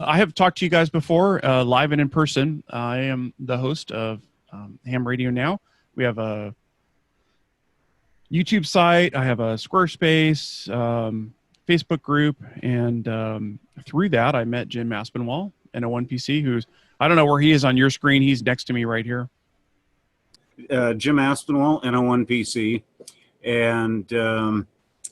I have talked to you guys before, live and in person. I am the host of Ham Radio Now. We have a YouTube site. I have a Squarespace, Facebook group, and through that, I met Jim Aspinwall, NO1PC, who's, I don't know where he is on your screen. He's next to me right here. Jim Aspinwall, NO1PC, and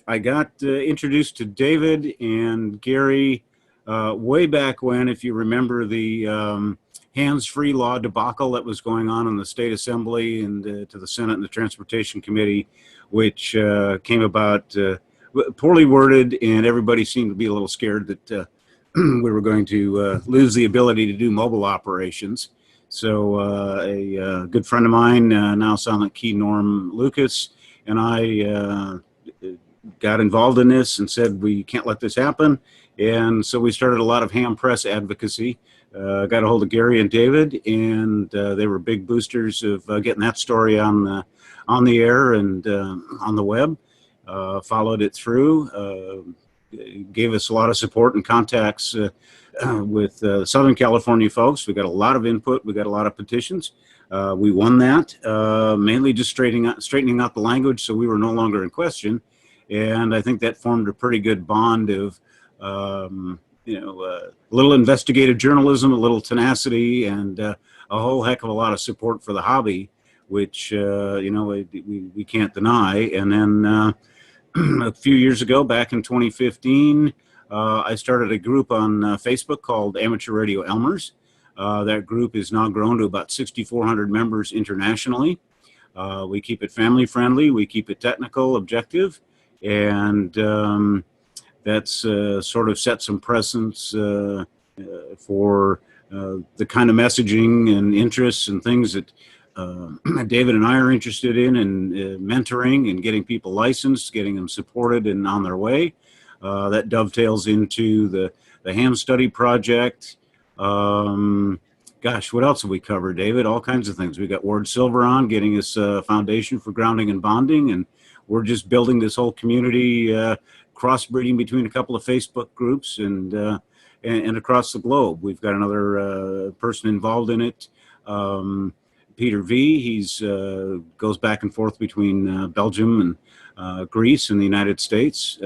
I got introduced to David and Gary way back when, if you remember the hands-free law debacle that was going on in the State Assembly and to the Senate and the Transportation Committee, which came about poorly worded, and everybody seemed to be a little scared that we were going to lose the ability to do mobile operations. So a good friend of mine, now Silent Key Norm Lucas, and I got involved in this and said we can't let this happen. And so we started a lot of ham press advocacy. Got a hold of Gary and David, and they were big boosters of getting that story on the air and on the web. Followed it through, gave us a lot of support and contacts with Southern California folks. We got a lot of input. We got a lot of petitions. We won that, mainly just straightening out the language, so we were no longer in question. And I think that formed a pretty good bond of, a little investigative journalism, a little tenacity, and a whole heck of a lot of support for the hobby, which, we can't deny. And then a few years ago, back in 2015, I started a group on Facebook called Amateur Radio Elmers. That group is now grown to about 6,400 members internationally. We keep it family friendly. We keep it technical, objective. And that's sort of set some precedents for the kind of messaging and interests and things that David and I are interested in, and mentoring and getting people licensed, getting them supported and on their way. That dovetails into the Ham Study Project. Gosh, what else have we covered, David? All kinds of things. We got Ward Silver on, getting us a foundation for grounding and bonding, and we're just building this whole community, crossbreeding between a couple of Facebook groups and across the globe. We've got another person involved in it, Peter V. He's goes back and forth between Belgium and Greece and the United States.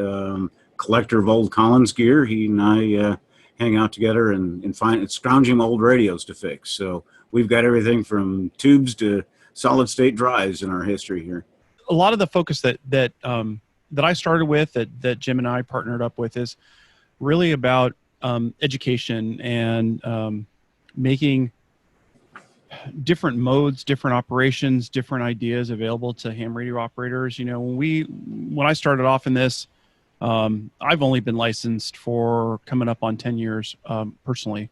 Collector of old Collins gear. He and I hang out together and find scrounging old radios to fix. So we've got everything from tubes to solid state drives in our history here. A lot of the focus that I started with, that Jim and I partnered up with, is really about education and making different modes, different operations, different ideas available to ham radio operators. You know, when I started off in this, I've only been licensed for coming up on 10 years personally.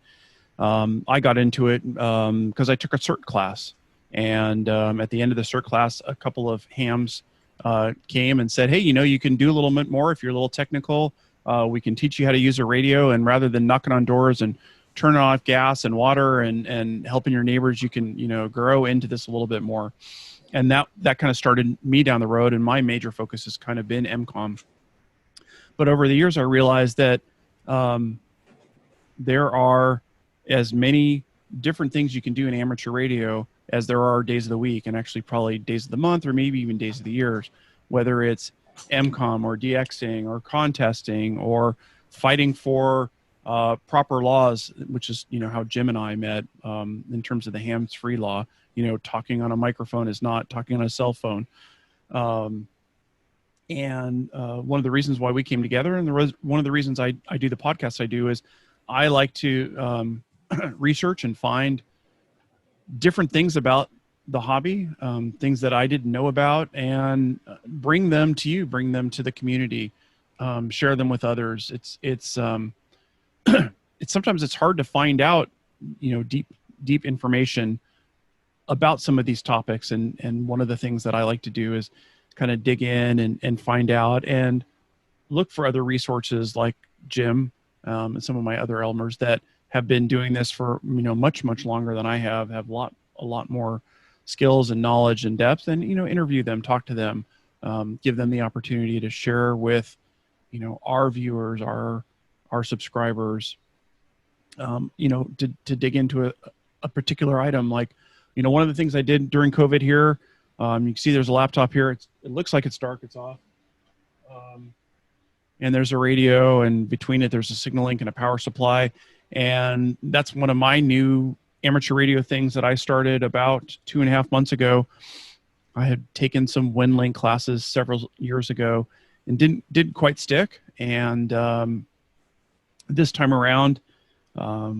I got into it because I took a CERT class. And at the end of the CERT class, a couple of hams came and said, hey, you can do a little bit more if you're a little technical. We can teach you how to use a radio, and rather than knocking on doors and turning off gas and water and helping your neighbors, you can, grow into this a little bit more. And that kind of started me down the road, and my major focus has kind of been MCOM. But over the years, I realized that there are as many different things you can do in amateur radio as there are days of the week, and actually probably days of the month, or maybe even days of the years, whether it's MCOM or DXing or contesting or fighting for proper laws, which is, how Jim and I met in terms of the hands-free law. Talking on a microphone is not talking on a cell phone. And one of the reasons why we came together, and one of the reasons I do the podcast I do, is I like to research and find different things about the hobby, things that I didn't know about, and bring them to you, bring them to the community, share them with others. It's sometimes it's hard to find out, deep information about some of these topics. And one of the things that I like to do is kind of dig in and find out and look for other resources like Jim and some of my other Elmers that have been doing this for, much, much longer than I have a lot more skills and knowledge and depth, and, interview them, talk to them, give them the opportunity to share with, our viewers, our subscribers, to dig into a particular item. Like, one of the things I did during COVID here, you can see there's a laptop here. It looks like it's dark. It's off. And there's a radio, and between it, there's a signal link and a power supply. And that's one of my new amateur radio things that I started about 2.5 months ago. I had taken some WinLink classes several years ago and didn't quite stick. And this time around, got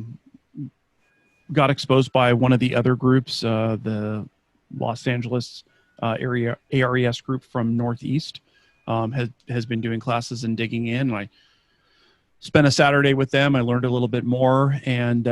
exposed by one of the other groups, the Los Angeles area ARES group from Northeast. Has been doing classes and digging in. And I spent a Saturday with them. I learned a little bit more. And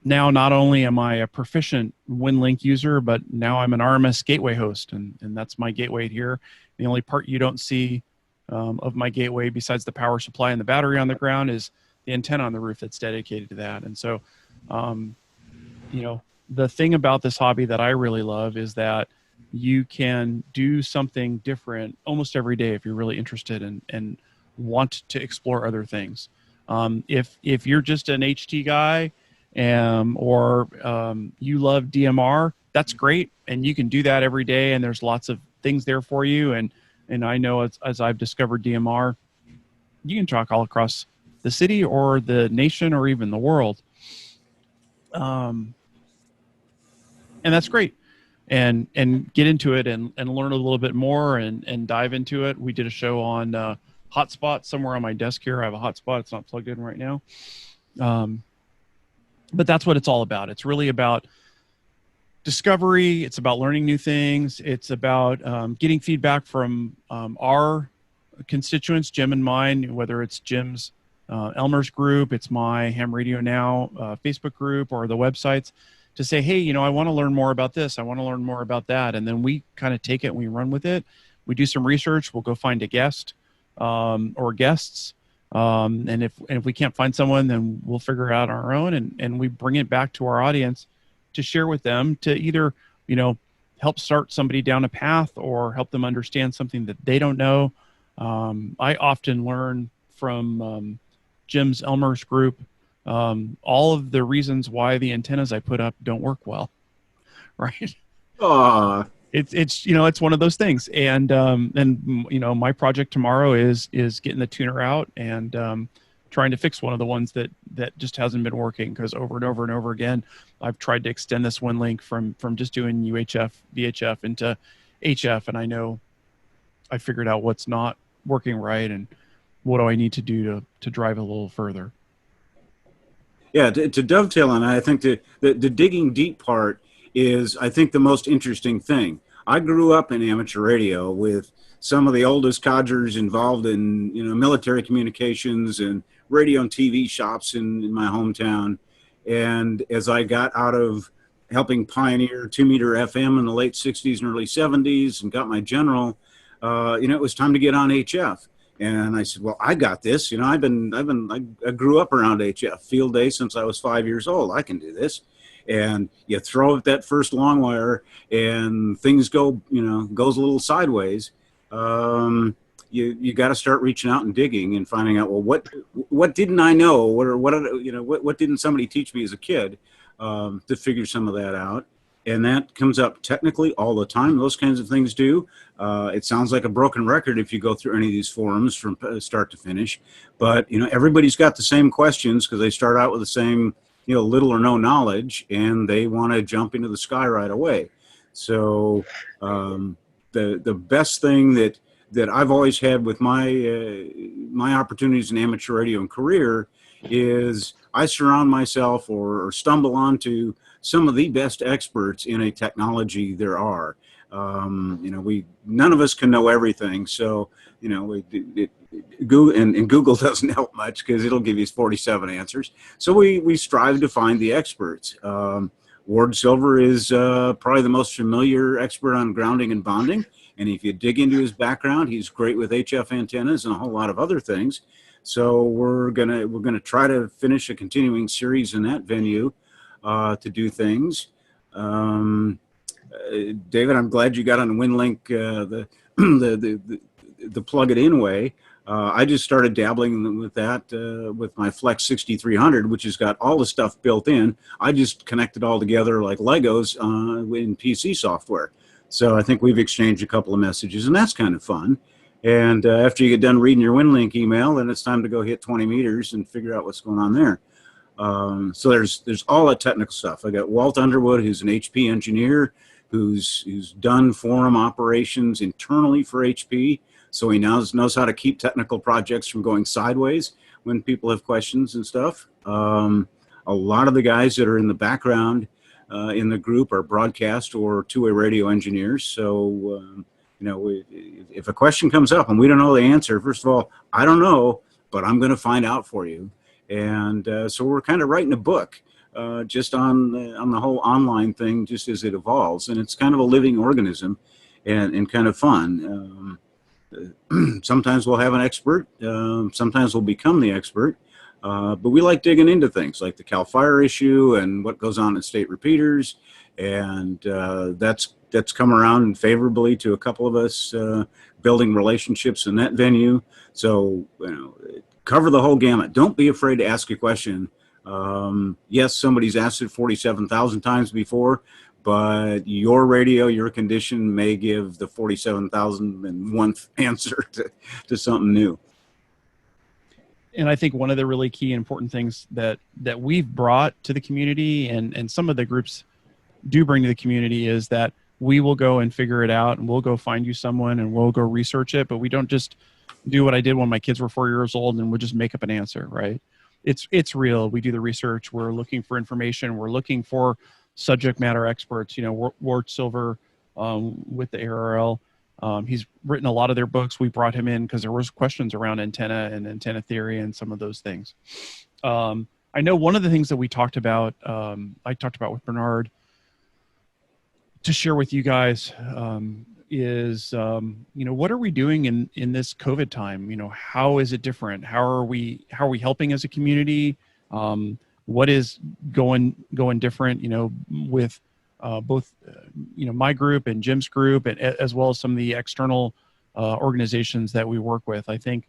now not only am I a proficient WinLink user, but now I'm an RMS gateway host. And that's my gateway here. The only part you don't see of my gateway besides the power supply and the battery on the ground is the antenna on the roof that's dedicated to that. And so, the thing about this hobby that I really love is that you can do something different almost every day if you're really interested and want to explore other things. If you're just an HT guy or you love DMR, that's great. And you can do that every day. And there's lots of things there for you. And I know as I've discovered DMR, you can talk all across the city or the nation or even the world. And that's great. And get into it and learn a little bit more and dive into it. We did a show on hotspot somewhere on my desk here. I have a hotspot. It's not plugged in right now. But that's what it's all about. It's really about discovery. It's about learning new things. It's about getting feedback from our constituents, Jim and mine, whether it's Jim's Elmer's group, it's my Ham Radio Now Facebook group, or the websites, to say, hey, I want to learn more about this. I want to learn more about that. And then we kind of take it and we run with it. We do some research. We'll go find a guest or guests. And if we can't find someone, then we'll figure it out on our own. And we bring it back to our audience to share with them, to either, help start somebody down a path or help them understand something that they don't know. I often learn from Jim's Elmer's group all of the reasons why the antennas I put up don't work well, right? It's one of those things. And my project tomorrow is getting the tuner out and trying to fix one of the ones that just hasn't been working, because over and over and over again, I've tried to extend this WinLink from just doing UHF, VHF into HF, and I know I figured out what's not working right and what do I need to do to drive a little further. Yeah, to dovetail on that, I think the digging deep part is, I think, the most interesting thing. I grew up in amateur radio with some of the oldest codgers involved in military communications and radio and TV shops in my hometown. And as I got out of helping pioneer 2-meter FM in the late 60s and early 70s and got my general, it was time to get on HF. And I said, well, I got this. I grew up around HF field day since I was 5 years old. I can do this. And you throw up that first long wire and things goes a little sideways. You got to start reaching out and digging and finding out, well, what didn't I know? What didn't somebody teach me as a kid to figure some of that out? And that comes up technically all the time. Those kinds of things do. It sounds like a broken record if you go through any of these forums from start to finish. But, everybody's got the same questions because they start out with the same, little or no knowledge, and they want to jump into the sky right away. So the best thing that I've always had with my opportunities in amateur radio and career is I surround myself or stumble onto some of the best experts in a technology there are. None of us can know everything, so Google doesn't help much because it'll give you 47 answers. So we strive to find the experts. Ward Silver is probably the most familiar expert on grounding and bonding, and if you dig into his background, he's great with HF antennas and a whole lot of other things. So we're gonna try to finish a continuing series in that venue to do things. David, I'm glad you got on WinLink the plug it in way. I just started dabbling with that with my Flex 6300, which has got all the stuff built in. I just connect it all together like Legos in PC software. So I think we've exchanged a couple of messages, and that's kind of fun. And after you get done reading your WinLink email, then it's time to go hit 20 meters and figure out what's going on there. So there's all that technical stuff. I got Walt Underwood, who's an HP engineer, who's done forum operations internally for HP. So he knows how to keep technical projects from going sideways when people have questions and stuff. A lot of the guys that are in the background in the group are broadcast or two-way radio engineers. So, if a question comes up and we don't know the answer, first of all, I don't know, but I'm going to find out for you. And so we're kind of writing a book just on the whole online thing, just as it evolves. And it's kind of a living organism and kind of fun. Sometimes we'll have an expert. Sometimes we'll become the expert. But we like digging into things like the Cal Fire issue and what goes on in state repeaters. And that's come around favorably to a couple of us building relationships in that venue. So, cover the whole gamut. Don't be afraid to ask a question. Yes, somebody's asked it 47,000 times before, but your radio, your condition may give the 47,001th answer to something new. And I think one of the really key important things that we've brought to the community and some of the groups do bring to the community is that we will go and figure it out, and we'll go find you someone and we'll go research it. But we don't just do what I did when my kids were 4 years old and we'll just make up an answer, right? It's real. We do the research. We're looking for information. We're looking for subject matter experts. Ward Silver with the ARRL, he's written a lot of their books. We brought him in because there was questions around antenna and antenna theory and some of those things. I know one of the things that we talked about, I talked about with Bernard to share with you guys is, what are we doing in this COVID time? How is it different? How are we helping as a community? What is going different, with both, my group and Jim's group, and as well as some of the external organizations that we work with. I think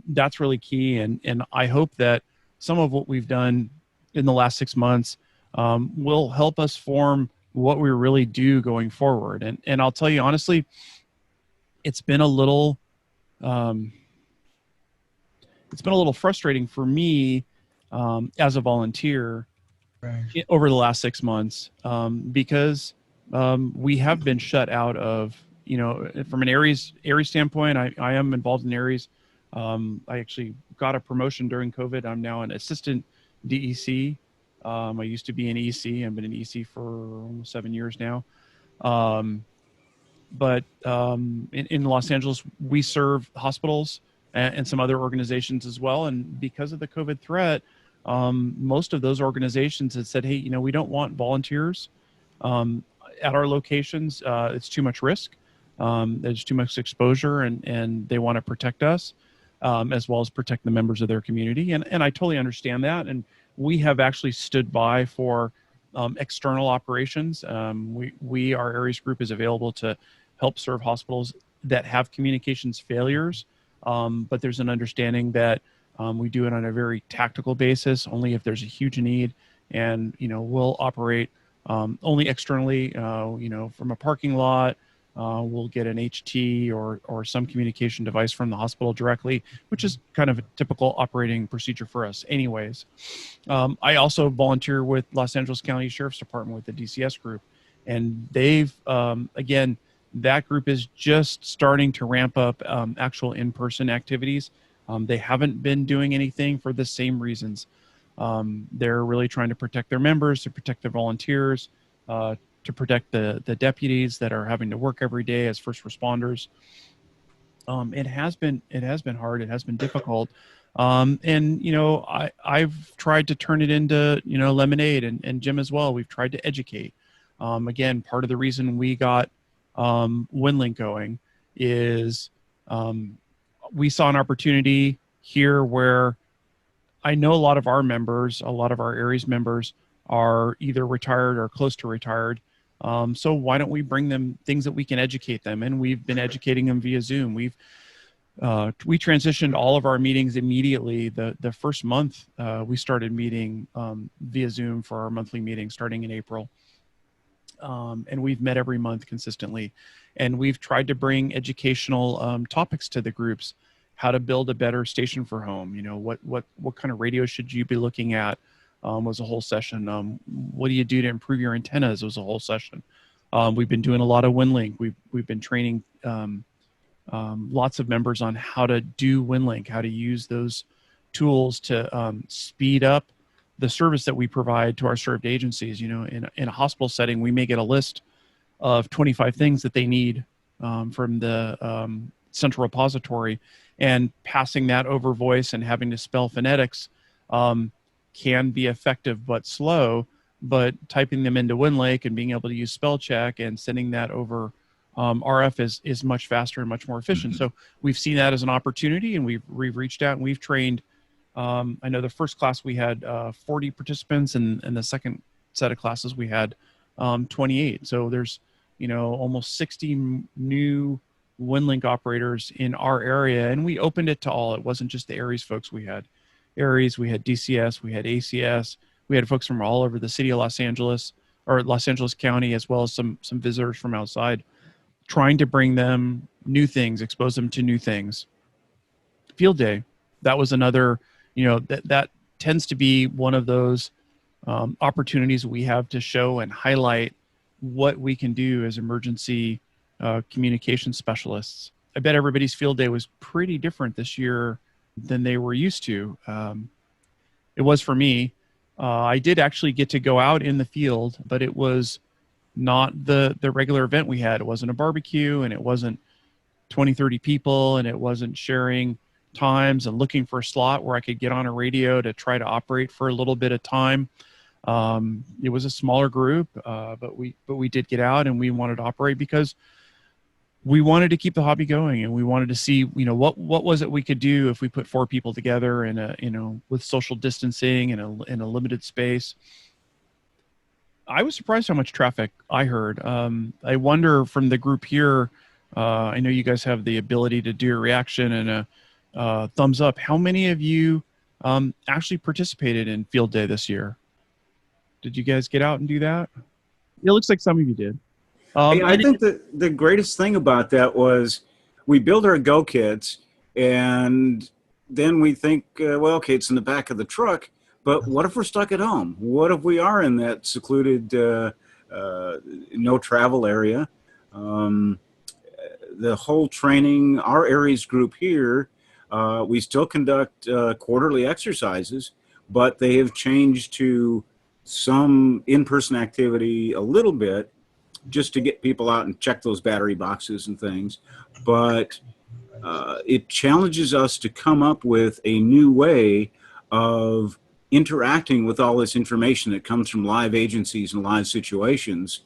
that's really key. And I hope that some of what we've done in the last 6 months will help us form what we really do going forward. And I'll tell you honestly, it's been a little frustrating for me as a volunteer over the last 6 months because we have been shut out of, from an Aries standpoint. I am involved in Aries. I actually got a promotion during COVID. I'm now an assistant DEC. I used to be an EC. I've been an EC for almost 7 years now. But in Los Angeles, we serve hospitals and some other organizations as well. And because of the COVID threat, most of those organizations had said, hey, we don't want volunteers at our locations. It's too much risk. There's too much exposure, and they want to protect us as well as protect the members of their community. And I totally understand that. And we have actually stood by for external operations. Our Aries group is available to help serve hospitals that have communications failures. But there's an understanding that we do it on a very tactical basis, only if there's a huge need. And, we'll operate only externally, from a parking lot. We'll get an HT or some communication device from the hospital directly, which is kind of a typical operating procedure for us anyways. I also volunteer with Los Angeles County Sheriff's Department with the DCS group. And they've, again, that group is just starting to ramp up actual in-person activities. They haven't been doing anything for the same reasons. They're really trying to protect their members, to protect their volunteers, to protect the deputies that are having to work every day as first responders. It has been hard. It has been difficult. And I've tried to turn it into, lemonade, and Jim as well. We've tried to educate. Again, part of the reason we got WinLink going is we saw an opportunity here where I know a lot of our members, a lot of our Aries members are either retired or close to retired. So why don't we bring them things that we can educate them? And we've been educating them via Zoom. We've we transitioned all of our meetings immediately. The first month, we started meeting via Zoom for our monthly meeting starting in April. And we've met every month consistently. And we've tried to bring educational topics to the groups. How to build a better station for home. You know, what kind of radio should you be looking at was a whole session. What do you do to improve your antennas was a whole session. We've been doing a lot of WinLink. We've been training lots of members on how to do WinLink, how to use those tools to speed up the service that we provide to our served agencies. You know, in a hospital setting, we may get a list of 25 things that they need from the central repository, and passing that over voice and having to spell phonetics can be effective but slow. But typing them into WinLake and being able to use spell check and sending that over RF is much faster and much more efficient. So we've seen that as an opportunity, and we've reached out and we've trained. I know the first class we had 40 participants, and the second set of classes we had 28. So there's, you know, almost 60 new WinLink operators in our area, and we opened it to all. It wasn't just the Aries folks. We had Aries, we had DCS, we had ACS, we had folks from all over the city of Los Angeles or Los Angeles County, as well as some visitors from outside, trying to bring them new things, expose them to new things. Field Day, that was another, you know, that tends to be one of those opportunities we have to show and highlight what we can do as emergency communication specialists. I bet everybody's field day was pretty different this year than they were used to. It was for me. I did actually get to go out in the field, but it was not the regular event we had. It wasn't a barbecue, and it wasn't 20, 30 people, and it wasn't sharing times and looking for a slot where I could get on a radio to try to operate for a little bit of time. It was a smaller group, but we did get out, and we wanted to operate because we wanted to keep the hobby going, and we wanted to see, you know, what was it we could do if we put 4 people together in a, you know, with social distancing in a limited space. I was surprised how much traffic I heard. I wonder from the group here, I know you guys have the ability to do a reaction and a thumbs up. How many of you actually participated in field day this year? Did you guys get out and do that? It looks like some of you did. I think that the greatest thing about that was we build our Go kits, and then we think, well, okay, it's in the back of the truck, but what if we're stuck at home? What if we are in that secluded, no travel area? The whole training, our Aries group here, we still conduct quarterly exercises, but they have changed to some in-person activity a little bit, just to get people out and check those battery boxes and things. But it challenges us to come up with a new way of interacting with all this information that comes from live agencies and live situations.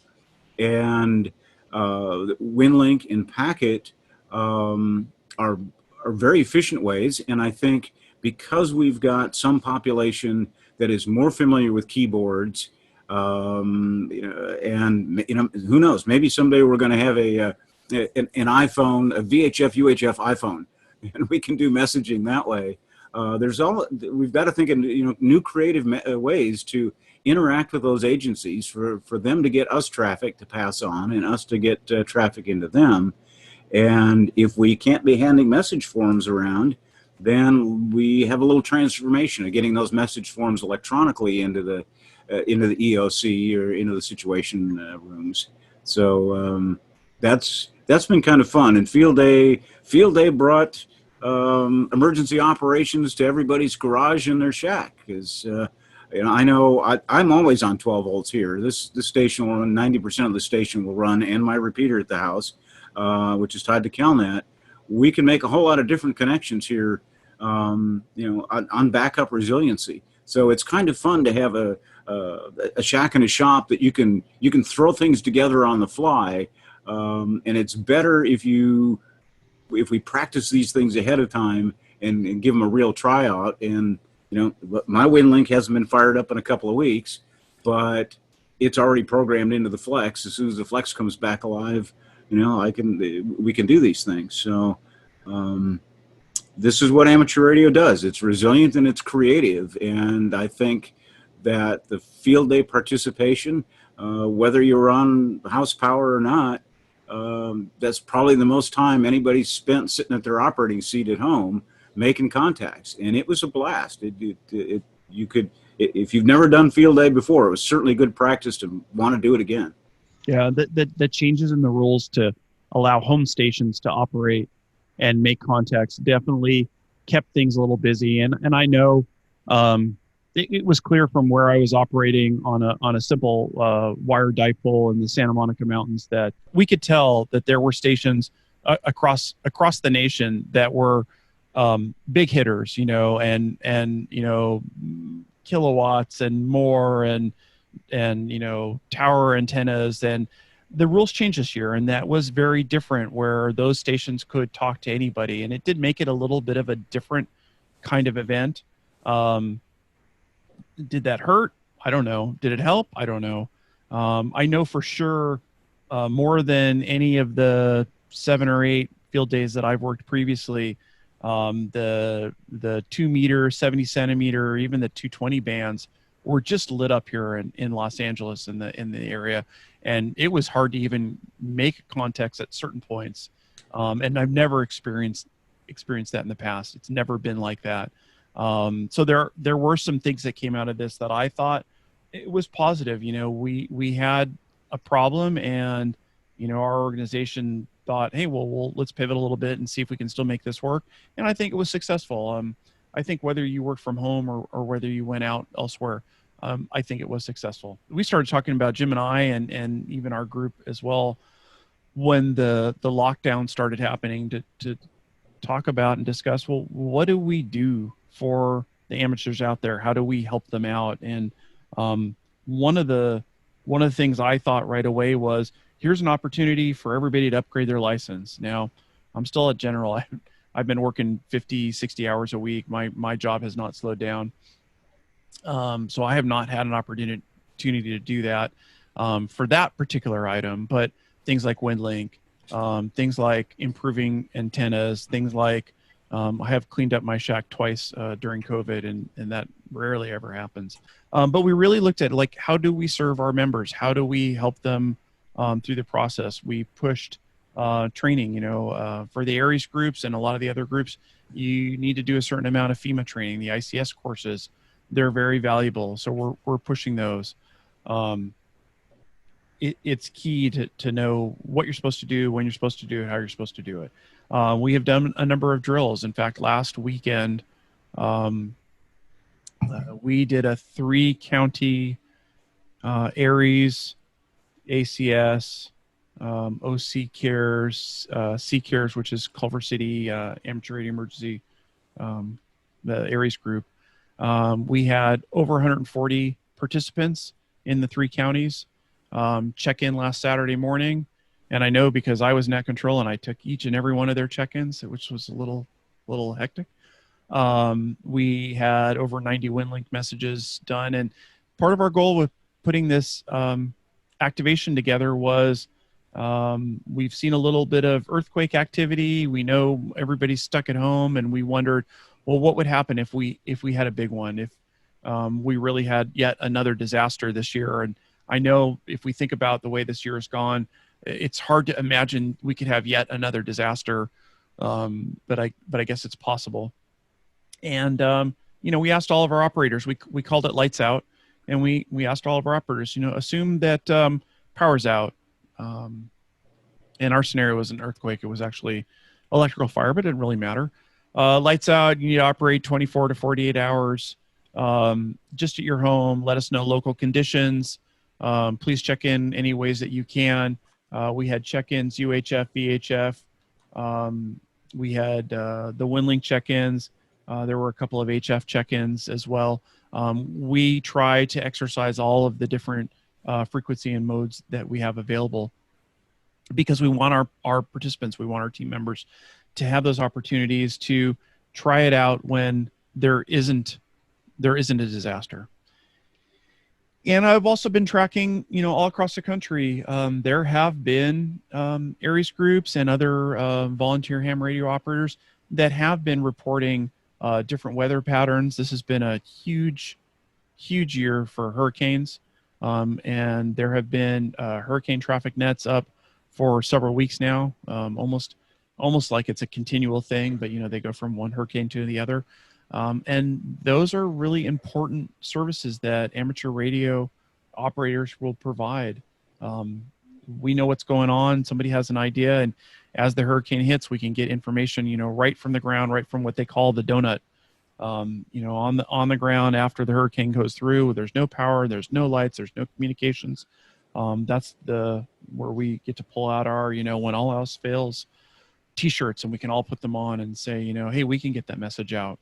And WinLink and Packet are very efficient ways. And I think because we've got some population that is more familiar with keyboards, you know, and you know, who knows? Maybe someday we're going to have an iPhone, a VHF UHF iPhone, and we can do messaging that way. We've got to think in, you know, new creative ways to interact with those agencies for them to get us traffic to pass on and us to get traffic into them. And if we can't be handing message forms around, then we have a little transformation of getting those message forms electronically into the EOC or into the situation rooms. So that's been kind of fun. And field day brought emergency operations to everybody's garage and their shack. Because you know, I'm always on 12 volts here. This station will run 90% of the station will run, and my repeater at the house, which is tied to CalNet. We can make a whole lot of different connections here, you know, on backup resiliency. So it's kind of fun to have a shack and a shop that you can throw things together on the fly, and it's better if we practice these things ahead of time and give them a real tryout. And you know, my WinLink hasn't been fired up in a couple of weeks, but it's already programmed into the Flex. As soon as the Flex comes back alive, you know, we can do these things. So this is what amateur radio does. It's resilient and it's creative. And I think that the field day participation, whether you're on house power or not, that's probably the most time anybody's spent sitting at their operating seat at home making contacts. And it was a blast. You could, if you've never done field day before, it was certainly good practice to want to do it again. Yeah, the changes in the rules to allow home stations to operate and make contacts definitely kept things a little busy. And I know it was clear from where I was operating on a simple wire dipole in the Santa Monica Mountains that we could tell that there were stations across the nation that were big hitters, and kilowatts and more, and tower antennas. And the rules changed this year, and that was very different, where those stations could talk to anybody, and it did make it a little bit of a different kind of event. Did that hurt? I don't know. Did it help? I don't know. I know for sure, more than any of the 7 or 8 field days that I've worked previously, the 2 meter, 70 centimeter, even the 220 bands were just lit up here in Los Angeles, in the area. And it was hard to even make contacts at certain points. And I've never experienced that in the past. It's never been like that. So there were some things that came out of this that I thought it was positive. We had a problem, and, our organization thought, hey, well, let's pivot a little bit and see if we can still make this work. And I think it was successful. I think whether you work from home or whether you went out elsewhere, I think it was successful. We started talking about, Jim and I, and even our group as well, when the lockdown started happening, to talk about and discuss, well, what do we do for the amateurs out there? How do we help them out? And one of the things I thought right away was, here's an opportunity for everybody to upgrade their license. Now, I'm still at General. I've been working 50, 60 hours a week. My job has not slowed down. So I have not had an opportunity to do that for that particular item. But things like WindLink, things like improving antennas, things like I have cleaned up my shack twice during COVID, and that rarely ever happens. But we really looked at, like, how do we serve our members? How do we help them through the process? We pushed training, for the Aries groups and a lot of the other groups. You need to do a certain amount of FEMA training. The ICS courses, they're very valuable. So we're pushing those. It's key to know what you're supposed to do, when you're supposed to do it, how you're supposed to do it. We have done a number of drills. In fact, last weekend, we did a 3-county Aries, ACS, OC Cares, C Cares, which is Culver City Amateur Radio Emergency, the Aries group. We had over 140 participants in the 3 counties. Check-in last Saturday morning, and I know because I was net control and I took each and every one of their check-ins, which was a little hectic. We had over 90 WindLink messages done, and part of our goal with putting this activation together was, we've seen a little bit of earthquake activity. We know everybody's stuck at home, and we wondered, well, what would happen if we had a big one, if we really had yet another disaster this year. And I know if we think about the way this year has gone, it's hard to imagine we could have yet another disaster, but I guess it's possible. And we asked all of our operators. We called it lights out, and we asked all of our operators, assume that power's out. And our scenario was an earthquake. It was actually electrical fire, but it didn't really matter. Lights out. You need to operate 24 to 48 hours. Just at your home. Let us know local conditions. Please check in any ways that you can. We had check-ins, UHF, VHF. We had the WindLink check-ins. There were a couple of HF check-ins as well. We try to exercise all of the different frequency and modes that we have available, because we want our participants, we want our team members to have those opportunities to try it out when there isn't a disaster. And I've also been tracking, all across the country. There have been Aries groups and other volunteer ham radio operators that have been reporting different weather patterns. This has been a huge year for hurricanes, and there have been hurricane traffic nets up for several weeks now, almost like it's a continual thing, but they go from one hurricane to the other. And those are really important services that amateur radio operators will provide. We know what's going on. Somebody has an idea, and as the hurricane hits, we can get information, right from the ground, right from what they call the donut. On the ground after the hurricane goes through. There's no power, there's no lights, there's no communications. That's where we get to pull out our, when all else fails, T-shirts, and we can all put them on and say, hey, we can get that message out.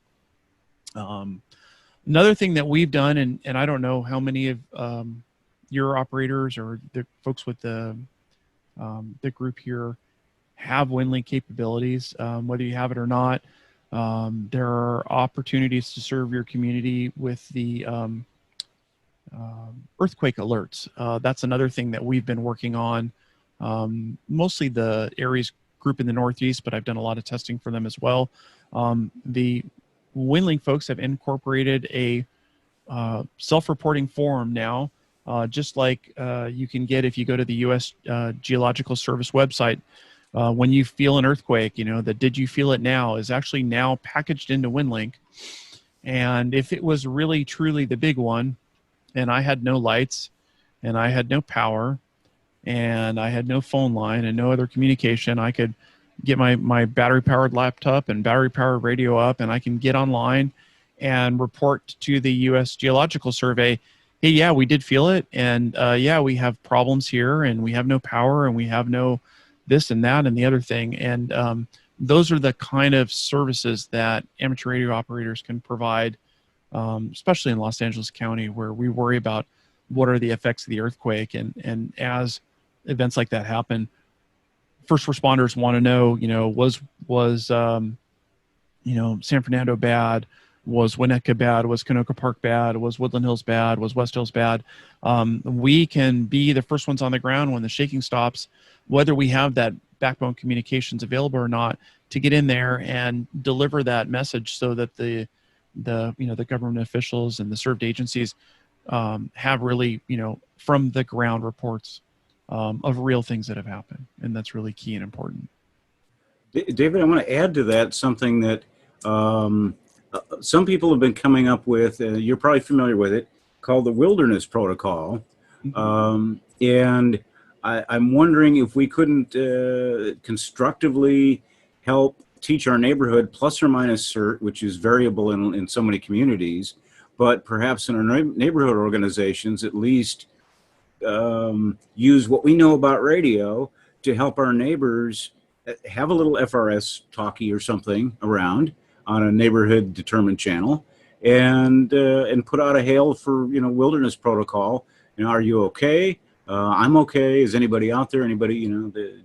Another thing that we've done, and I don't know how many of your operators or the folks with the group here have WinLink capabilities, whether you have it or not. There are opportunities to serve your community with the earthquake alerts. That's another thing that we've been working on. Mostly the Aries group in the Northeast, but I've done a lot of testing for them as well. The WinLink folks have incorporated a self-reporting form now, just like you can get if you go to the U.S. Geological Service website. When you feel an earthquake, the "Did you feel it now" is actually now packaged into WinLink. And if it was really truly the big one, and I had no lights, and I had no power, and I had no phone line and no other communication, I could get my battery-powered laptop and battery-powered radio up, and I can get online and report to the U.S. Geological Survey, hey, yeah, we did feel it, and yeah, we have problems here, and we have no power, and we have no this and that and the other thing. And those are the kind of services that amateur radio operators can provide, especially in Los Angeles County, where we worry about what are the effects of the earthquake. And as events like that happen, first responders want to know, was San Fernando bad? Was Winnetka bad? Was Canoga Park bad? Was Woodland Hills bad? Was West Hills bad? We can be the first ones on the ground when the shaking stops, whether we have that backbone communications available or not, to get in there and deliver that message so that the government officials and the served agencies have really, from the ground reports of real things that have happened. And that's really key and important. David, I want to add to that something that some people have been coming up with, you're probably familiar with it, called the Wilderness Protocol. Mm-hmm. And I'm wondering if we couldn't constructively help teach our neighborhood plus or minus CERT, which is variable in so many communities, but perhaps in our neighborhood organizations, at least use what we know about radio to help our neighbors have a little FRS talkie or something around on a neighborhood determined channel, and put out a hail for Wilderness Protocol. Are you okay? I'm okay. Is anybody out there? Anybody?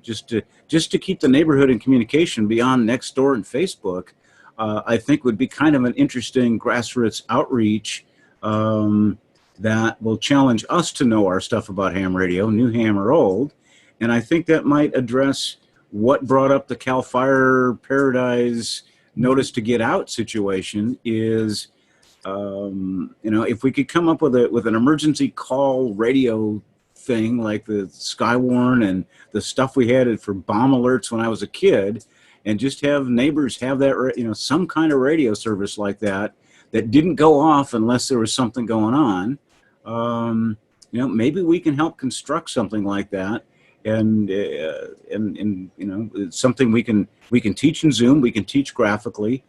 Just to keep the neighborhood in communication beyond next door and Facebook. I think would be kind of an interesting grassroots outreach that will challenge us to know our stuff about ham radio, new ham or old. And I think that might address what brought up the Cal Fire Paradise notice to get out situation is, if we could come up with an emergency call radio thing like the Skywarn and the stuff we had for bomb alerts when I was a kid, and just have neighbors have that, some kind of radio service like that didn't go off unless there was something going on. Maybe we can help construct something like that. And it's something we can teach in Zoom. We can teach graphically.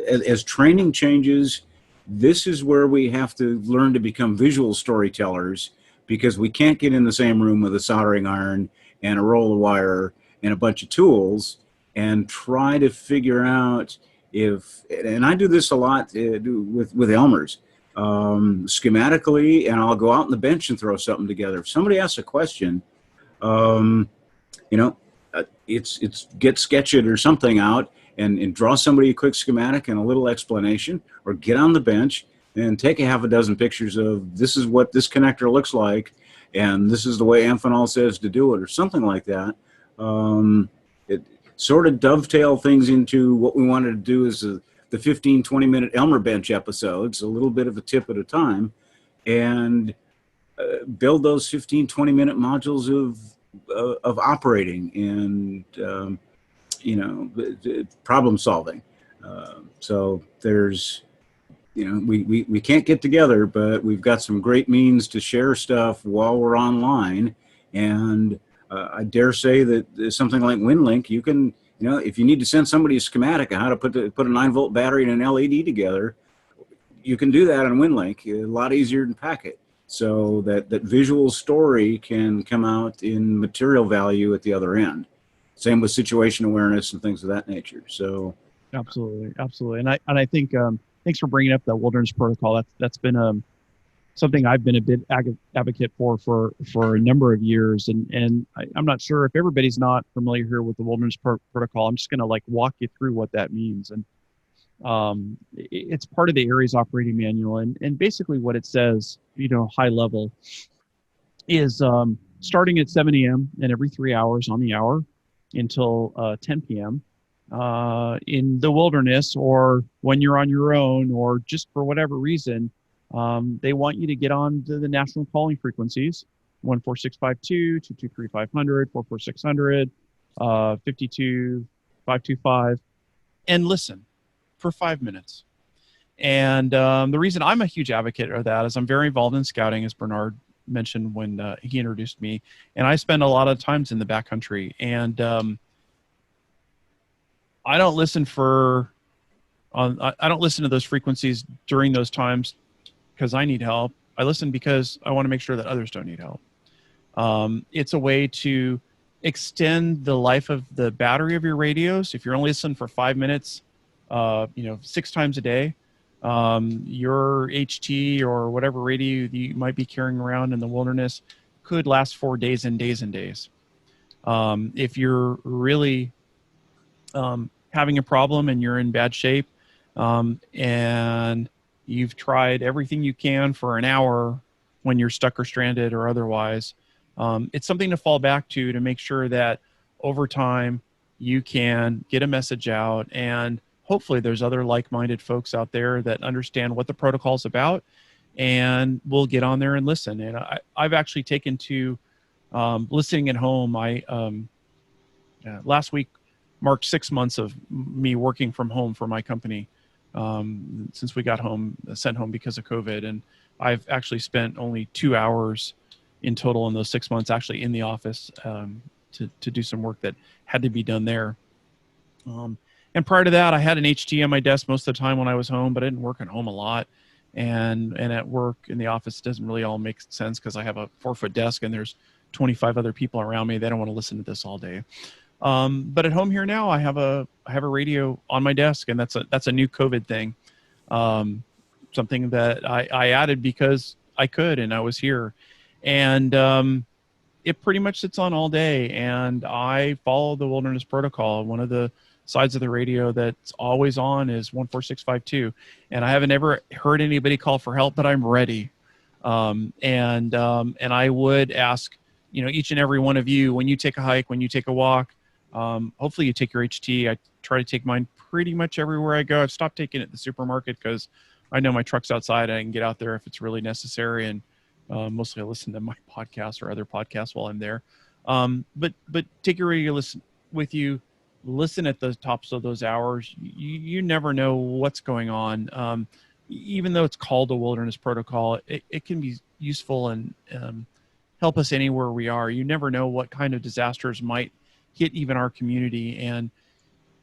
As training changes, this is where we have to learn to become visual storytellers, because we can't get in the same room with a soldering iron and a roll of wire and a bunch of tools and try to figure out and I do this a lot with Elmer's. Schematically, and I'll go out on the bench and throw something together. If somebody asks a question, it's get Sketch It or something out and draw somebody a quick schematic and a little explanation, or get on the bench and take a half a dozen pictures of this is what this connector looks like, and this is the way Amphenol says to do it, or something like that. sort of dovetail things into what we wanted to do is the 15, 20-minute Elmer Bench episodes, a little bit of a tip at a time, and build those 15, 20-minute modules of operating and, problem solving. So there's, we can't get together, but we've got some great means to share stuff while we're online. And I dare say that something like WinLink, you can, if you need to send somebody a schematic on how to put a 9-volt battery and an LED together, you can do that on WinLink. A lot easier than Packet. So that visual story can come out in material value at the other end. Same with situation awareness and things of that nature. So absolutely. And I think thanks for bringing up the Wilderness Protocol. That's been something I've been a bit advocate for a number of years. And I'm not sure if everybody's not familiar here with the Wilderness Protocol. I'm just going to walk you through what that means. And it's part of the Aries operating manual. And basically what it says, high level, is starting at 7 a.m. and every 3 hours on the hour until 10 p.m. In the wilderness, or when you're on your own, or just for whatever reason, they want you to get on to the national calling frequencies: 14652, 223 500, 44600, 52 525, and listen for 5 minutes. And the reason I'm a huge advocate of that is I'm very involved in scouting, as Bernard mentioned when he introduced me, and I spend a lot of times in the backcountry, and I don't listen I don't listen to those frequencies during those times because I need help. I listen because I want to make sure that others don't need help. It's a way to extend the life of the battery of your radios. If you're only listening for 5 minutes, 6 times a day, your HT or whatever radio you might be carrying around in the wilderness could last for days and days and days. If you're really having a problem and you're in bad shape, and you've tried everything you can for an hour when you're stuck or stranded or otherwise, it's something to fall back to make sure that over time you can get a message out, and hopefully there's other like-minded folks out there that understand what the protocol is about and will get on there and listen. And I've actually taken to listening at home. Last week marked 6 months of me working from home for my company, since we got sent home because of COVID. And I've actually spent only 2 hours in total in those 6 months actually in the office to do some work that had to be done there. And prior to that, I had an HT on my desk most of the time when I was home, but I didn't work at home a lot. And at work in the office, it doesn't really all make sense because I have a 4-foot desk and there's 25 other people around me. They don't want to listen to this all day. But at home here now, I have a radio on my desk, and that's a new COVID thing. Something that I added because I could and I was here. And it pretty much sits on all day, and I follow the Wilderness Protocol. One of the sides of the radio that's always on is 14652, and I haven't ever heard anybody call for help, but I'm ready. And I would ask, each and every one of you, when you take a hike, when you take a walk, hopefully you take your HT. I try to take mine pretty much everywhere I go. I've stopped taking it at the supermarket because I know my truck's outside. I can get out there if it's really necessary, and mostly I listen to my podcast or other podcasts while I'm there. But take your radio listen with you. Listen at the tops of those hours. You never know what's going on. Even though it's called a Wilderness Protocol, it can be useful and help us anywhere we are. You never know what kind of disasters might hit even our community. And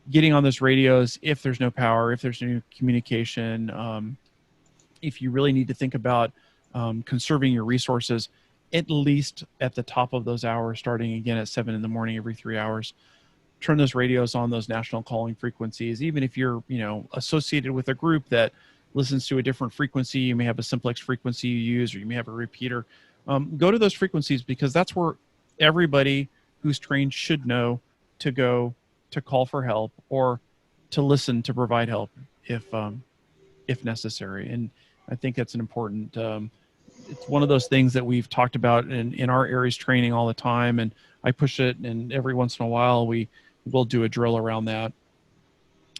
getting on those radios, if there's no power, if there's no communication, if you really need to think about conserving your resources, at least at the top of those hours, starting again at 7 in the morning every 3 hours, turn those radios on those national calling frequencies. Even if you're, associated with a group that listens to a different frequency, you may have a simplex frequency you use, or you may have a repeater. Go to those frequencies, because that's where everybody who's trained should know to go to call for help or to listen to provide help if necessary. And I think that's an important, it's one of those things that we've talked about in our Aries training all the time. And I push it, and every once in a while we we'll do a drill around that.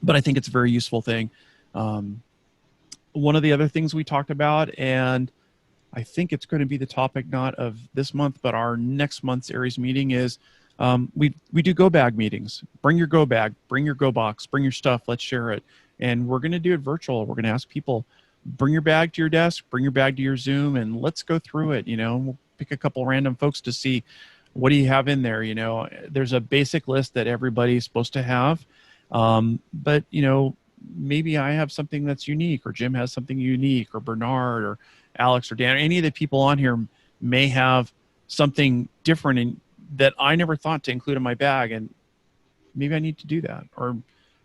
But I think it's a very useful thing. One of the other things we talked about, and I think it's going to be the topic not of this month, but our next month's Aries meeting is we do go bag meetings. Bring your go bag, bring your go box, bring your stuff. Let's share it. And we're going to do it virtual. We're going to ask people, bring your bag to your desk, bring your bag to your Zoom, and let's go through it. We'll pick a couple random folks to see what do you have in there. There's a basic list that everybody's supposed to have. But maybe I have something that's unique, or Jim has something unique, or Bernard, or Alex, or Dan, or any of the people on here may have something different that I never thought to include in my bag, and maybe I need to do that. Or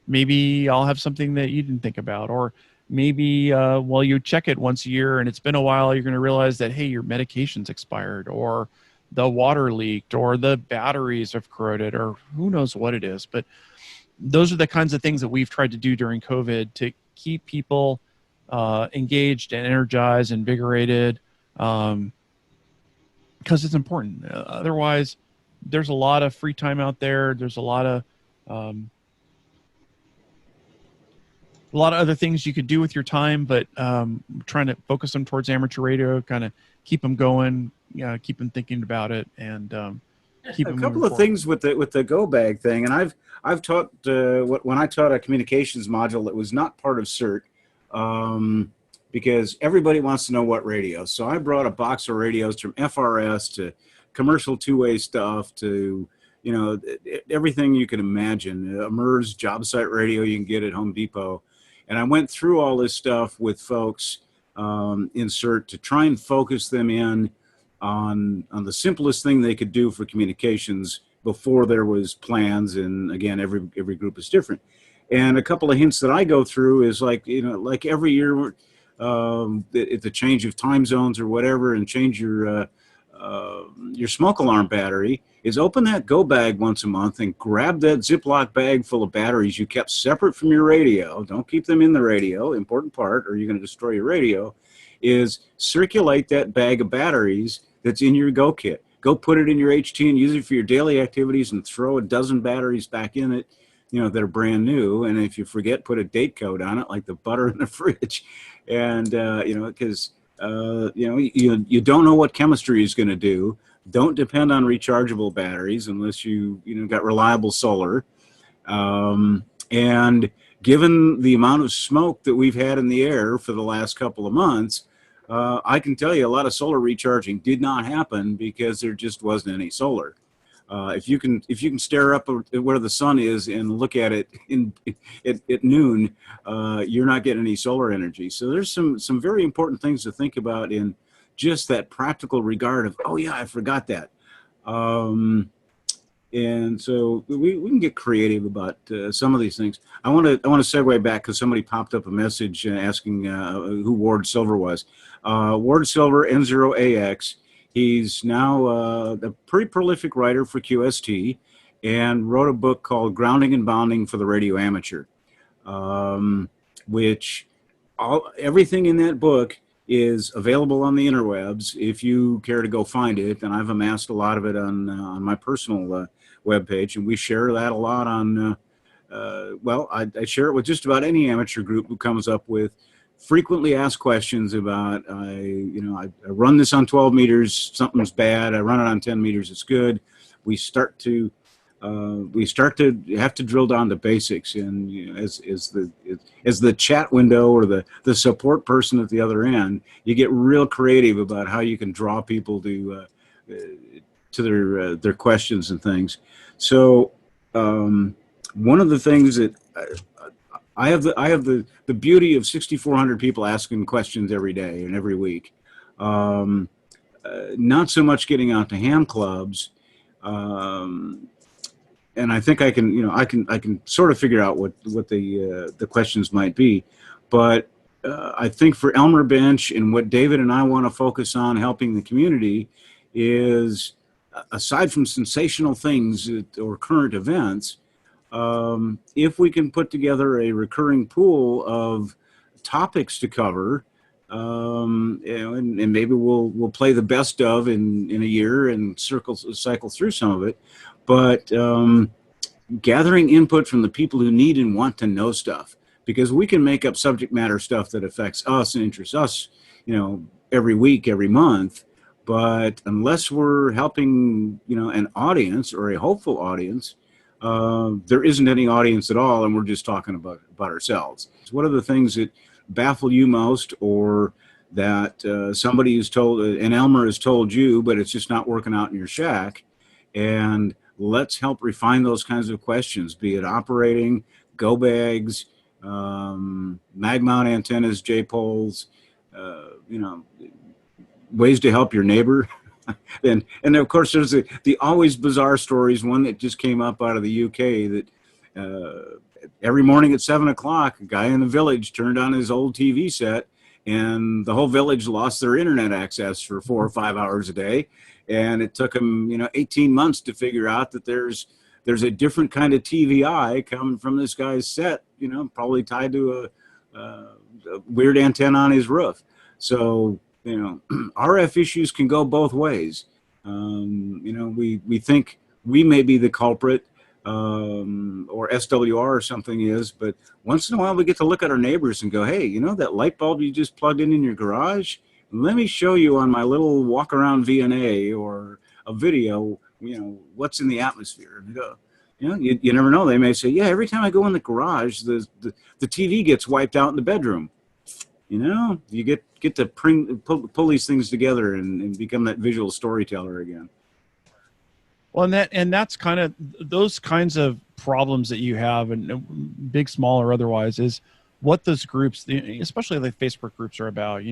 maybe I'll have something that you didn't think about, or maybe you check it once a year and it's been a while, you're going to realize that, hey, your medication's expired, or the water leaked, or the batteries have corroded, or who knows what it is. But those are the kinds of things that we've tried to do during COVID to keep people engaged and energized, invigorated, because it's important. Otherwise, there's a lot of free time out there. There's a lot of other things you could do with your time, but trying to focus them towards amateur radio, kind of keep them going, keep them thinking about it, and keep them a couple of things with the go bag thing. And I've taught when I taught a communications module that was not part of CERT, because everybody wants to know what radio. So I brought a box of radios from FRS to commercial two-way stuff to everything you can imagine. A MERS job site radio you can get at Home Depot. And I went through all this stuff with folks in CERT to try and focus them in on the simplest thing they could do for communications before there was plans. And again, every group is different. And a couple of hints that I go through is like every year, at the change of time zones or whatever, and change your smoke alarm battery, is open that go bag once a month and grab that Ziploc bag full of batteries you kept separate from your radio. Don't keep them in the radio, important part, or you're going to destroy your radio. Is circulate that bag of batteries that's in your go kit. Go put it in your HT and use it for your daily activities, and throw a dozen batteries back in it, that are brand new. And if you forget, put a date code on it, like the butter in the fridge. And because you don't know what chemistry is going to do. Don't depend on rechargeable batteries unless you got reliable solar. And given the amount of smoke that we've had in the air for the last couple of months, I can tell you a lot of solar recharging did not happen because there just wasn't any solar. If you can stare up at where the sun is and look at it at noon, you're not getting any solar energy. So there's some very important things to think about in just that practical regard of, oh yeah, I forgot that. And so we can get creative about some of these things. I want to segue back because somebody popped up a message asking who Ward Silver was. Ward Silver, N0AX. He's now a pretty prolific writer for QST, and wrote a book called Grounding and Bounding for the Radio Amateur, which everything in that book is available on the interwebs if you care to go find it. And I've amassed a lot of it on my personal webpage, and we share that a lot on, I share it with just about any amateur group who comes up with frequently asked questions about, I run this on 12 meters, something's bad. I run it on 10 meters, it's good. We start to have to drill down to basics, and as the chat window or the support person at the other end, you get real creative about how you can draw people to their questions and things. So one of the things that I have the beauty of 6,400 people asking questions every day and every week. Not so much getting out to ham clubs, and I think I can sort of figure out what the questions might be, but I think for Elmer Bench and what David and I want to focus on helping the community is, aside from sensational things or current events, if we can put together a recurring pool of topics to cover, and maybe we'll play the best of in a year and cycle through some of it, but gathering input from the people who need and want to know stuff, because we can make up subject matter stuff that affects us and interests us, every week, every month. But unless we're helping, an audience or a hopeful audience, there isn't any audience at all, and we're just talking about ourselves. What are the things that baffle you most, or that somebody has told, an Elmer has told you, but it's just not working out in your shack? And let's help refine those kinds of questions, be it operating, go bags, mag mount antennas, J-poles, ways to help your neighbor. and of course, there's the always bizarre stories. One that just came up out of the UK, that every morning at 7 o'clock, a guy in the village turned on his old TV set, and the whole village lost their internet access for 4 or 5 hours a day. And it took him, 18 months to figure out that there's a different kind of TVI coming from this guy's set, probably tied to a weird antenna on his roof. So, RF issues can go both ways. We think we may be the culprit, or SWR or something is, but once in a while we get to look at our neighbors and go, hey, that light bulb you just plugged in your garage? Let me show you on my little walk around VNA or a video, what's in the atmosphere. And you never know. They may say, yeah, every time I go in the garage, the TV gets wiped out in the bedroom. You get to pull these things together and become that visual storyteller again. Well, and that's kind of those kinds of problems that you have, and big, small, or otherwise, is what those groups, especially the Facebook groups, are about.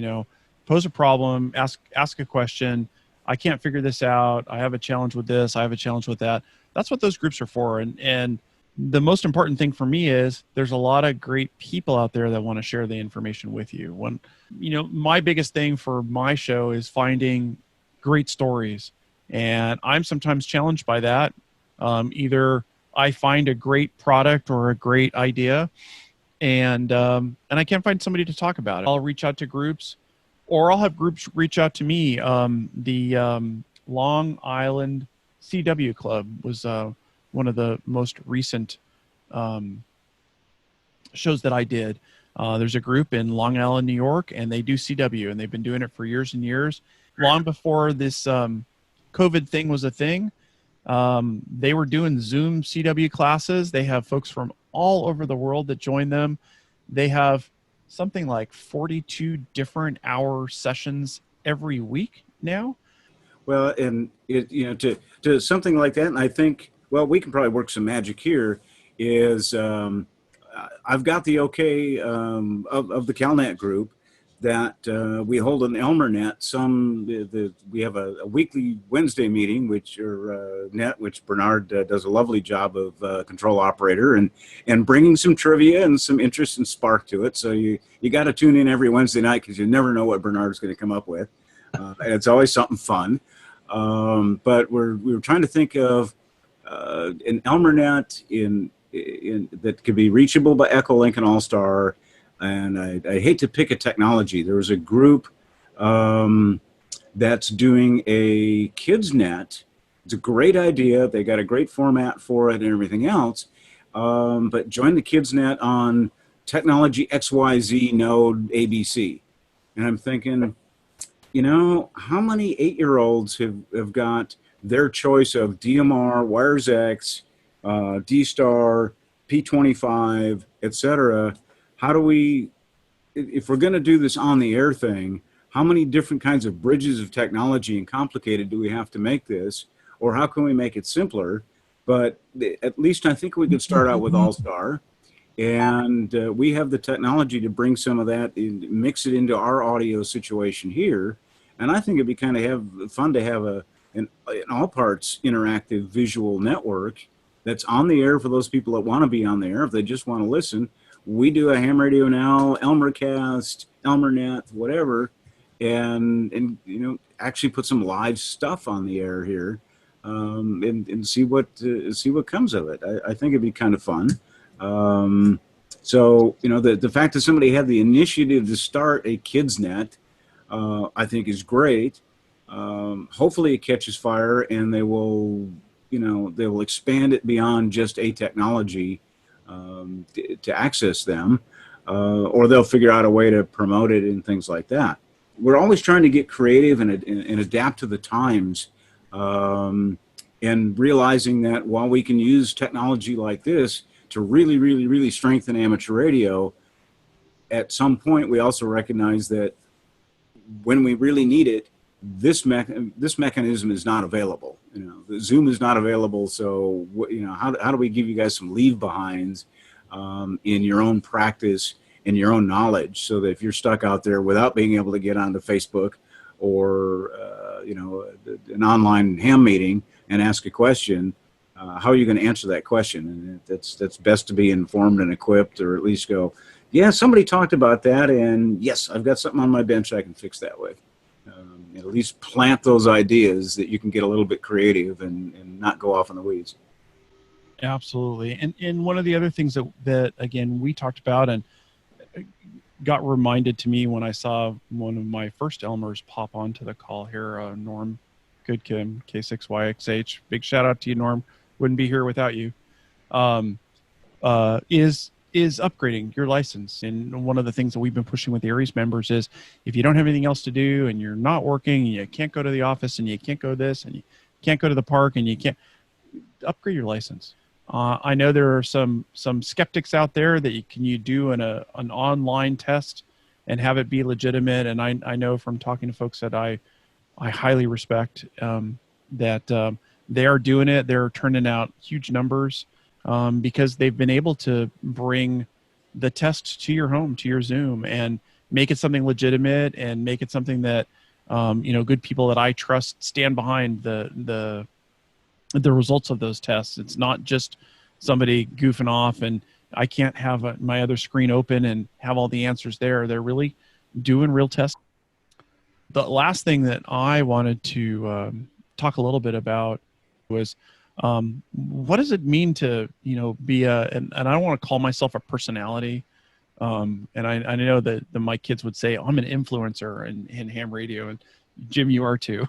Pose a problem, ask a question. I can't figure this out. I have a challenge with this. I have a challenge with that. That's what those groups are for. And the most important thing for me is there's a lot of great people out there that want to share the information with you. My biggest thing for my show is finding great stories. And I'm sometimes challenged by that. Either I find a great product or a great idea, and I can't find somebody to talk about it. I'll reach out to groups, or I'll have groups reach out to me. The Long Island CW Club was one of the most recent shows that I did. There's a group in Long Island, New York, and they do CW, and they've been doing it for years and years. Long before this COVID thing was a thing, they were doing Zoom CW classes. They have folks from all over the world that join them. They have something like 42 different hour sessions every week now. Well, and to something like that, and I think, well, we can probably work some magic here, is I've got the okay of the CalNet group that we hold an ElmerNet. We have a weekly Wednesday meeting, which Bernard does a lovely job of control operator and bringing some trivia and some interest and spark to it. So you got to tune in every Wednesday night, because you never know what Bernard's going to come up with, and it's always something fun. But we were trying to think of an ElmerNet that could be reachable by Echolink and All-Star. And I hate to pick a technology. There was a group that's doing a kids net. It's a great idea. They got a great format for it and everything else. But join the kids net on technology XYZ node ABC. And I'm thinking, how many 8-year-olds have got their choice of DMR, Wires X, D-Star, P25, etc.? How do we, if we're going to do this on the air thing, how many different kinds of bridges of technology and complicated do we have to make this? Or how can we make it simpler? But at least I think we could start out with All-Star. And we have the technology to bring some of that, mix it into our audio situation here. And I think it'd be kind of fun to have an all parts interactive visual network that's on the air for those people that want to be on the air. If they just want to listen, we do a ham radio now, ElmerCast, ElmerNet, whatever, and actually put some live stuff on the air here, and see what comes of it. I think it'd be kind of fun. So the fact that somebody had the initiative to start a kids net, I think is great. Hopefully it catches fire, and they will they will expand it beyond just a technology to access them, or they'll figure out a way to promote it and things like that. We're always trying to get creative and adapt to the times, and realizing that while we can use technology like this to really, really, really strengthen amateur radio, at some point we also recognize that when we really need it, this mechanism is not available. The Zoom is not available. So, how do we give you guys some leave behinds in your own practice, in your own knowledge, so that if you're stuck out there without being able to get onto Facebook or an online ham meeting and ask a question, how are you going to answer that question? And that's best to be informed and equipped, or at least go, yeah, somebody talked about that, and yes, I've got something on my bench I can fix that with. At least plant those ideas that you can get a little bit creative and not go off in the weeds. Absolutely. And one of the other things that again, we talked about and got reminded to me when I saw one of my first Elmers pop onto the call here, Norm Goodkim, K6YXH. Big shout out to you, Norm. Wouldn't be here without you. Is upgrading your license. And one of the things that we've been pushing with the Aries members is, if you don't have anything else to do and you're not working, and you can't go to the office and you can't go this and you can't go to the park and you can't, upgrade your license. I know there are some skeptics out there that you do an online test and have it be legitimate. And I know from talking to folks that I highly respect that they are doing it. They're turning out huge numbers. Because they've been able to bring the test to your home, to your Zoom, and make it something legitimate and make it something that, good people that I trust stand behind the results of those tests. It's not just somebody goofing off and I can't have my other screen open and have all the answers there. They're really doing real tests. The last thing that I wanted to talk a little bit about was, what does it mean to, be and I don't want to call myself a personality. And I know that my kids would say, I'm an influencer in ham radio, and Jim, you are too.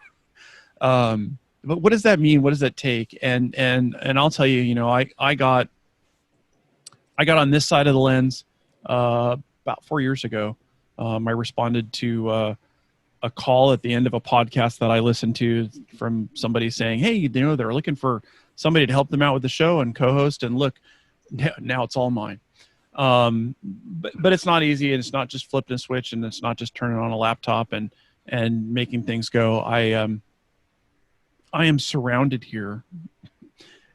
But what does that mean? What does that take? And I'll tell you, I got on this side of the lens, about 4 years ago. I responded to, a call at the end of a podcast that I listened to from somebody saying, hey, they're looking for somebody to help them out with the show and co-host, and look, now it's all mine. But it's not easy, and it's not just flipping a switch, and it's not just turning on a laptop and making things go. I am surrounded here,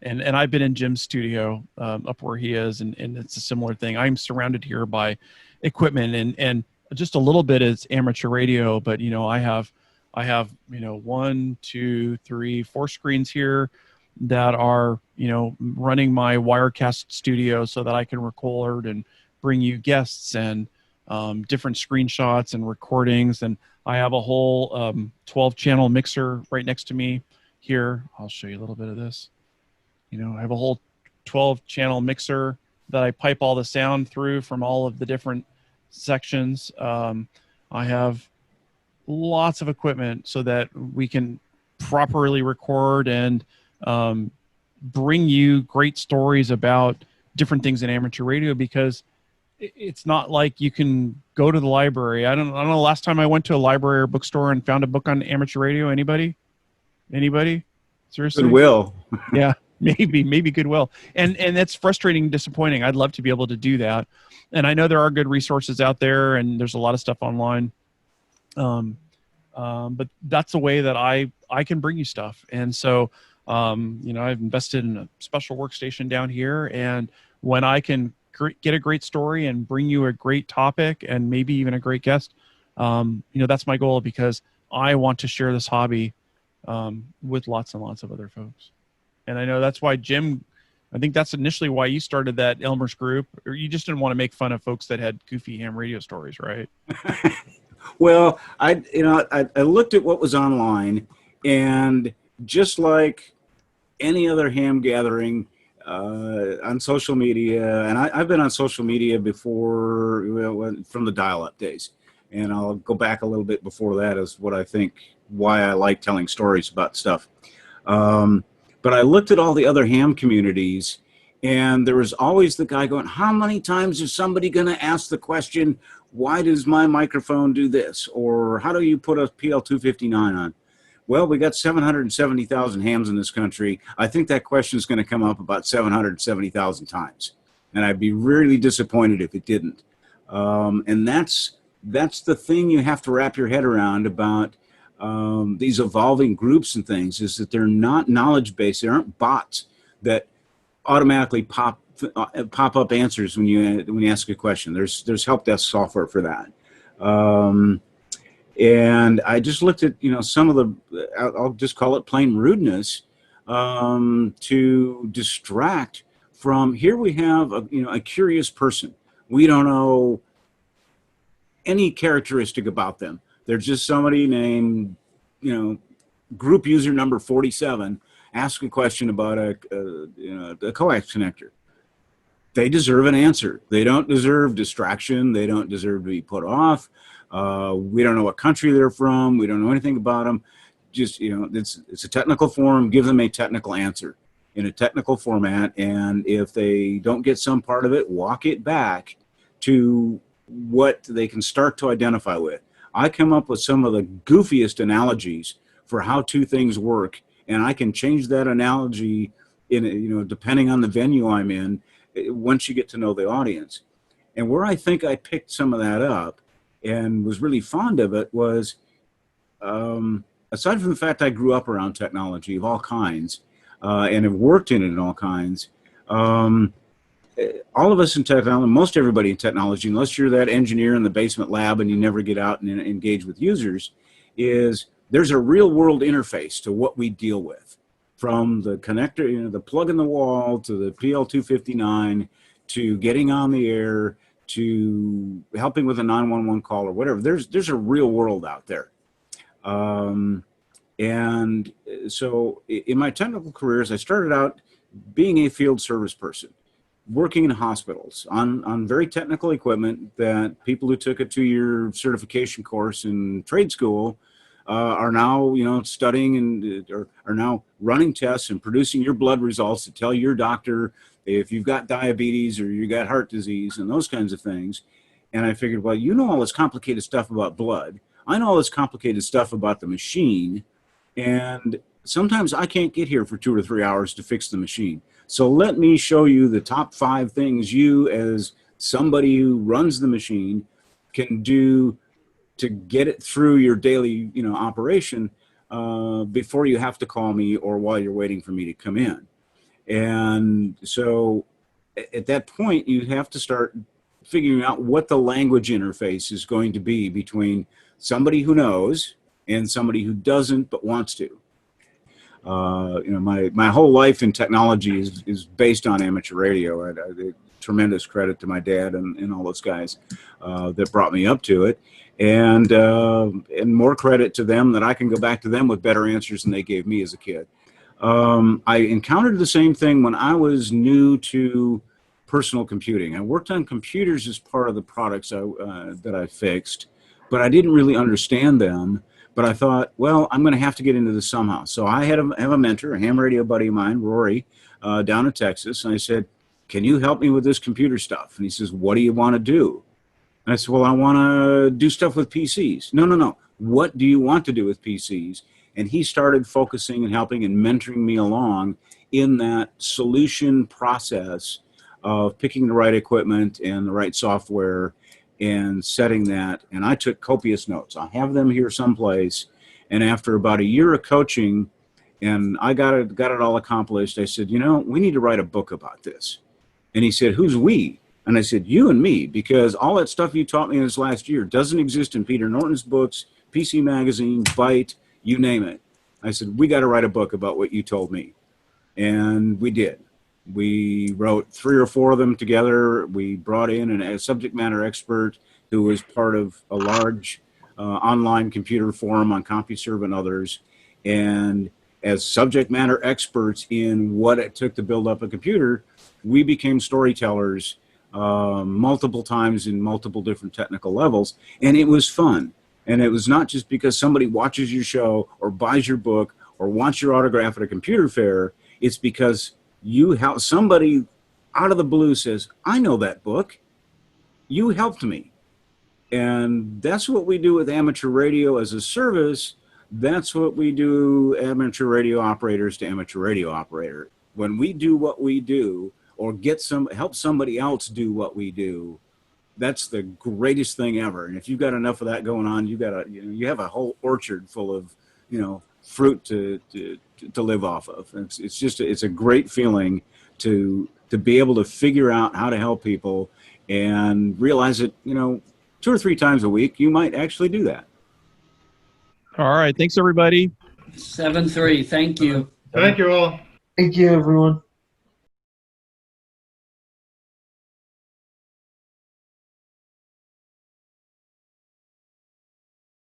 and I've been in Jim's studio up where he is, and it's a similar thing. I'm surrounded here by equipment, and just a little bit is amateur radio, but I have 1, 2, 3, 4 screens here that are running my Wirecast studio so that I can record and bring you guests and different screenshots and recordings. And I have a whole 12 channel mixer right next to me here. I'll show you a little bit of this. I have a whole 12 channel mixer that I pipe all the sound through from all of the different sections. I have lots of equipment so that we can properly record and bring you great stories about different things in amateur radio, because it's not like you can go to the library. I don't know the last time I went to a library or bookstore and found a book on amateur radio. Anybody? Seriously? Goodwill. Yeah, maybe Goodwill. And that's frustrating and disappointing. I'd love to be able to do that. And I know there are good resources out there, and there's a lot of stuff online. But that's a way that I can bring you stuff. And so, I've invested in a special workstation down here, and when I can get a great story and bring you a great topic and maybe even a great guest, that's my goal, because I want to share this hobby with lots and lots of other folks. And I know that's why, Jim, I think that's initially why you started that Elmer's group, or you just didn't want to make fun of folks that had goofy ham radio stories, right? Well, I looked at what was online, and just like any other ham gathering on social media, and I've been on social media before, from the dial-up days, and I'll go back a little bit before that, is what I think why I like telling stories about stuff. But I looked at all the other ham communities, and there was always the guy going, how many times is somebody going to ask the question, why does my microphone do this? Or how do you put a PL259 on? Well, we got 770,000 hams in this country. I think that question is going to come up about 770,000 times. And I'd be really disappointed if it didn't. And that's the thing you have to wrap your head around about these evolving groups and things, is that they're not knowledge-based. They aren't bots that automatically pop up answers when you ask a question. There's help desk software for that. And I just looked at, some of the, I'll just call it plain rudeness, to distract from, here we have a curious person. We don't know any characteristic about them. They're just somebody named, group user number 47, ask a question about a coax connector. They deserve an answer. They don't deserve distraction. They don't deserve to be put off. We don't know what country they're from. We don't know anything about them. Just, it's a technical forum. Give them a technical answer in a technical format. And if they don't get some part of it, walk it back to what they can start to identify with. I come up with some of the goofiest analogies for how two things work, and I can change that analogy in, depending on the venue I'm in, once you get to know the audience. And where I think I picked some of that up and was really fond of it was, aside from the fact I grew up around technology of all kinds, and have worked in it in all kinds, all of us in technology, most everybody in technology, unless you're that engineer in the basement lab and you never get out and engage with users, there's a real world interface to what we deal with. From the connector, the plug in the wall, to the PL259, to getting on the air, to helping with a 911 call or whatever. There's a real world out there. And so in my technical careers, I started out being a field service person, working in hospitals on very technical equipment that people who took a 2-year certification course in trade school are now, studying and are now running tests and producing your blood results to tell your doctor if you've got diabetes or you got heart disease and those kinds of things. And I figured, well, all this complicated stuff about blood. I know all this complicated stuff about the machine, and sometimes I can't get here for 2 or 3 hours to fix the machine. So let me show you the top 5 things you, as somebody who runs the machine, can do to get it through your daily, operation before you have to call me or while you're waiting for me to come in. And so at that point, you have to start figuring out what the language interface is going to be between somebody who knows and somebody who doesn't but wants to. My whole life in technology is based on amateur radio. I tremendous credit to my dad and all those guys that brought me up to it, and more credit to them that I can go back to them with better answers than they gave me as a kid. I encountered the same thing when I was new to personal computing. I worked on computers as part of the products that I fixed, but I didn't really understand them. But I thought, well, I'm going to have to get into this somehow. So I have a mentor, a ham radio buddy of mine, Rory, down in Texas. And I said, can you help me with this computer stuff? And he says, what do you want to do? And I said, well, I want to do stuff with PCs. No. What do you want to do with PCs? And he started focusing and helping and mentoring me along in that solution process of picking the right equipment and the right software and setting that. And I took copious notes. I have them here someplace. And after about a year of coaching, and I got it all accomplished, I said, we need to write a book about this. And he said, who's we? And I said, you and me, because all that stuff you taught me in this last year doesn't exist in Peter Norton's books, PC Magazine, Byte, you name it. I said, we got to write a book about what you told me. And we did. We wrote 3 or 4 of them together. We brought in a subject matter expert who was part of a large online computer forum on CompuServe and others. And as subject matter experts in what it took to build up a computer, we became storytellers multiple times in multiple different technical levels. And it was fun. And it was not just because somebody watches your show or buys your book or wants your autograph at a computer fair. It's because you help somebody out of the blue says, I know that book. You helped me. And that's what we do with amateur radio as a service. That's what we do, amateur radio operators to amateur radio operator. When we do what we do, or help somebody else do what we do, that's the greatest thing ever. And if you've got enough of that going on, you have a whole orchard full of, fruit to live off of. It's a great feeling to be able to figure out how to help people and realize that, 2 or 3 times a week, you might actually do that. All right. Thanks, everybody. 7-3. Thank you. Thank you all. Thank you, everyone.